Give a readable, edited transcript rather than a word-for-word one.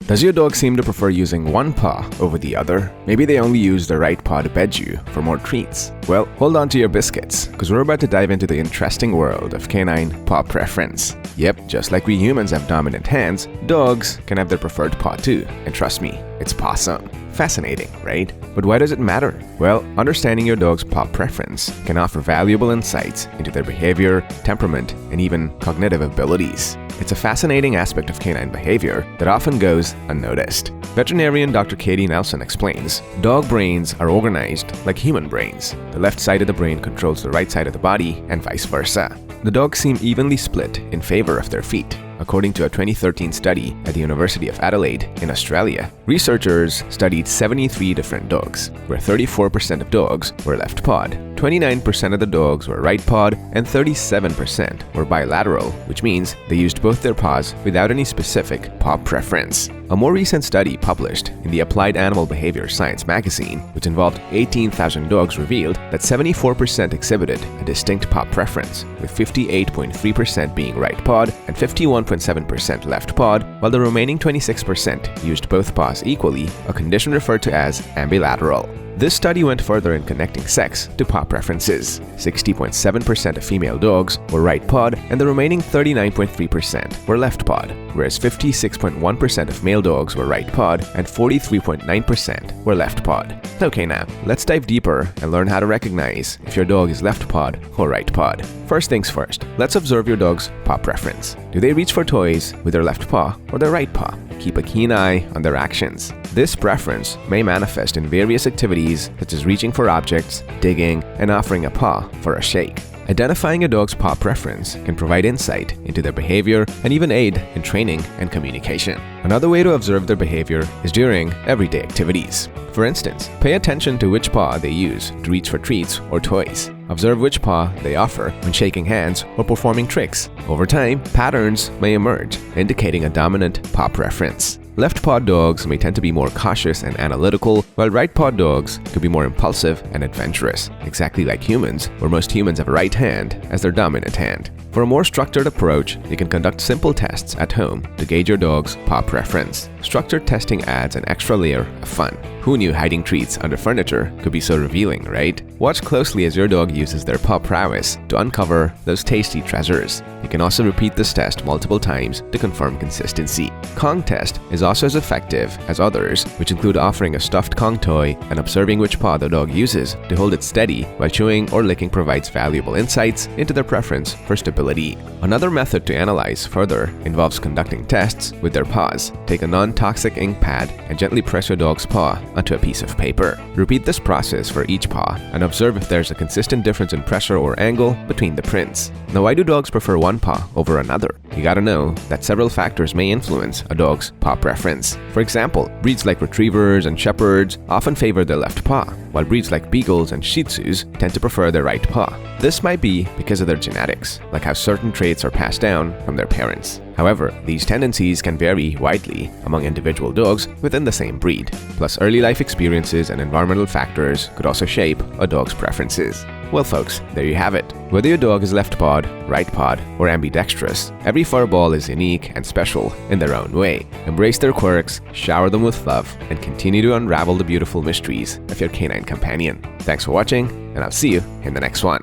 Does your dog seem to prefer using one paw over the other? Maybe they only use the right paw to bed you for more treats. Well, hold on to your biscuits, because we're about to dive into the interesting world of canine paw preference. Yep, just like we humans have dominant hands, dogs can have their preferred paw too. And trust me, it's pawsome. Fascinating, right? But why does it matter? Well, understanding your dog's paw preference can offer valuable insights into their behavior, temperament, and even cognitive abilities. It's a fascinating aspect of canine behavior that often goes unnoticed. Veterinarian Dr. Katie Nelson explains, dog brains are organized like human brains. The left side of the brain controls the right side of the body and vice versa. The dogs seem evenly split in favor of their feet. According to a 2013 study at the University of Adelaide in Australia, researchers studied 73 different dogs, where 34% of dogs were left-pawed, 29% of the dogs were right-pawed, and 37% were bilateral, which means they used both their paws without any specific paw preference. A more recent study published in the Applied Animal Behavior Science magazine, which involved 18,000 dogs, revealed that 74% exhibited a distinct paw preference, with 58.3% being right-pawed and 51.7% left-pawed, while the remaining 26% used both paws equally, a condition referred to as ambilateral. This study went further in connecting sex to paw preferences. 60.7% of female dogs were right-pawed and the remaining 39.3% were left-pawed, whereas 56.1% of male dogs were right-pawed and 43.9% were left-pawed. Okay, now, let's dive deeper and learn how to recognize if your dog is left-pawed or right-pawed. First things first, let's observe your dog's paw preference. Do they reach for toys with their left paw or their right paw? Keep a keen eye on their actions. This preference may manifest in various activities such as reaching for objects, digging, and offering a paw for a shake. Identifying a dog's paw preference can provide insight into their behavior and even aid in training and communication. Another way to observe their behavior is during everyday activities. For instance, pay attention to which paw they use to reach for treats or toys. Observe which paw they offer when shaking hands or performing tricks. Over time, patterns may emerge, indicating a dominant paw preference. Left-pawed dogs may tend to be more cautious and analytical, while right-pawed dogs could be more impulsive and adventurous, exactly like humans, where most humans have a right hand as their dominant hand. For a more structured approach, you can conduct simple tests at home to gauge your dog's paw preference. Structured testing adds an extra layer of fun. Who knew hiding treats under furniture could be so revealing, right? Watch closely as your dog uses their paw prowess to uncover those tasty treasures. You can also repeat this test multiple times to confirm consistency. Kong test is also as effective as others, which include offering a stuffed Kong toy and observing which paw the dog uses to hold it steady while chewing or licking provides valuable insights into their preference for stability. Another method to analyze further involves conducting tests with their paws. Take a non-toxic ink pad and gently press your dog's paw onto a piece of paper. Repeat this process for each paw and observe if there's a consistent difference in pressure or angle between the prints. Now, why do dogs prefer one paw over another? You gotta know that several factors may influence a dog's paw preference. For example, breeds like retrievers and shepherds often favor their left paw, while breeds like beagles and shih tzus tend to prefer their right paw. This might be because of their genetics, like how certain traits are passed down from their parents. However, these tendencies can vary widely among individual dogs within the same breed. Plus, early life experiences and environmental factors could also shape a dog's preferences. Well folks, there you have it. Whether your dog is left-pawed, right-pawed, or ambidextrous, every fur ball is unique and special in their own way. Embrace their quirks, shower them with love, and continue to unravel the beautiful mysteries of your canine companion. Thanks for watching, and I'll see you in the next one.